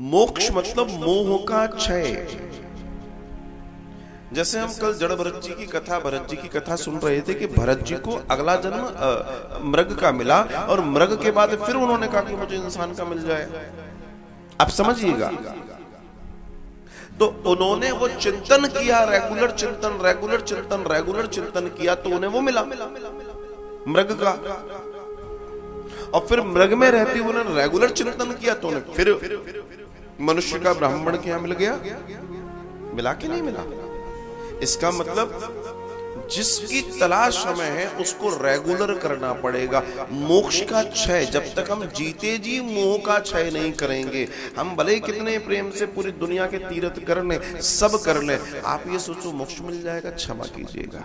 मोक्ष मतलब मोह का क्षय। जैसे हम कल जड़ भरत जी की कथा, भरत जी की कथा सुन रहे थे कि भरत जी को अगला जन्म मृग का मिला और मृग के बाद फिर उन्होंने कहा कि मुझे इंसान का मिल जाए। आप समझिएगा, तो उन्होंने वो चिंतन किया, रेगुलर चिंतन किया, तो उन्हें वो मिला मृग का। और फिर मृग में रहती उन्होंने रेगुलर चिंतन किया तो उन्हें फिर मनुष्य का ब्राह्मण के यहां मिल गया। मिला कि नहीं मिला? इसका मतलब जिसकी तलाश हमें है उसको रेगुलर करना पड़ेगा। मोक्ष का क्षय, जब तक हम जीते जी मोह का क्षय नहीं करेंगे, हम भले कितने प्रेम से पूरी दुनिया के तीर्थ कर लें, सब कर लें, आप ये सोचो मोक्ष मिल जाएगा, क्षमा कीजिएगा,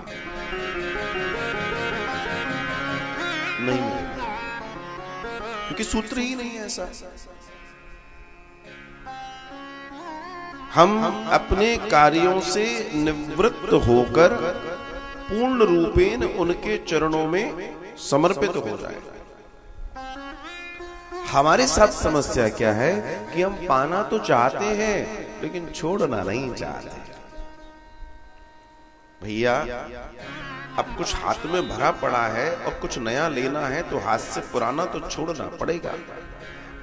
नहीं मिलेगा, क्योंकि सूत्र ही नहीं है ऐसा। हम अपने कार्यों से निवृत्त होकर पूर्ण रूपेण उनके चरणों में समर्पित हो जाए। हमारे साथ समस्या क्या है कि हम पाना तो चाहते हैं लेकिन छोड़ना नहीं चाहते। भैया, अब कुछ हाथ में भरा पड़ा है और कुछ नया लेना है तो हाथ से पुराना तो छोड़ना पड़ेगा।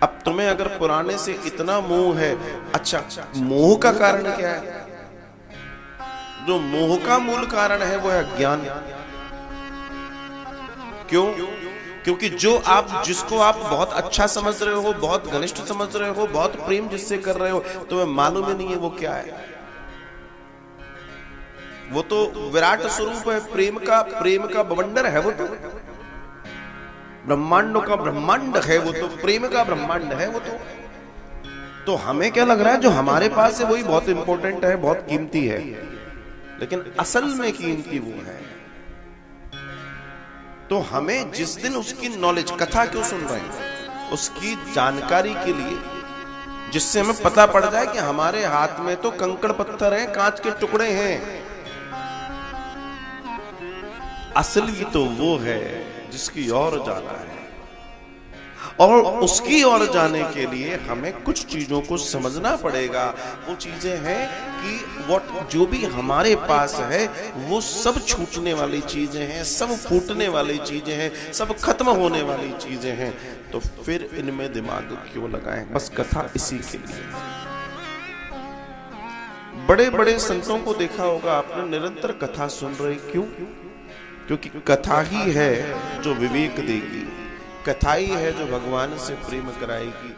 अब तुम्हें अगर पुराने से इतना मोह है, अच्छा, मोह का कारण क्या है? जो मोह का मूल कारण है वो है अज्ञान। क्यों? क्योंकि जिसको आप बहुत अच्छा समझ रहे हो, बहुत घनिष्ठ समझ रहे हो, बहुत प्रेम जिससे कर रहे हो, तुम्हें मालूम ही नहीं है वो क्या है। वो तो विराट स्वरूप है, प्रेम का बवंडर है, वो तो ब्रह्मांडों का ब्रह्मांड है, वो तो प्रेम का ब्रह्मांड है वो तो हमें क्या लग रहा है जो हमारे पास है वही बहुत इंपॉर्टेंट है, बहुत कीमती है, लेकिन असल में कीमती वो है। तो हमें जिस दिन उसकी नॉलेज, कथा क्यों सुन रहे हैं, उसकी जानकारी के लिए, जिससे हमें पता पड़ जाए कि हमारे हाथ में तो कंकड़ पत्थर हैं, कांच के टुकड़े हैं, असली तो वो है जिसकी ओर जाना है। और उसकी ओर जाने के लिए हमें कुछ चीजों को समझना पड़ेगा। वो चीजें हैं कि जो भी हमारे पास है वो सब छूटने वाली चीजें हैं, सब फूटने वाली चीजें हैं, सब खत्म होने वाली चीजें हैं। तो फिर इनमें दिमाग क्यों लगाएं? बस कथा इसी के लिए। बड़े बड़े संतों को देखा होगा आपने, निरंतर कथा सुन रहे, क्यों? क्योंकि कथा ही है जो विवेक देगी, कथा ही है जो भगवान से प्रेम कराएगी।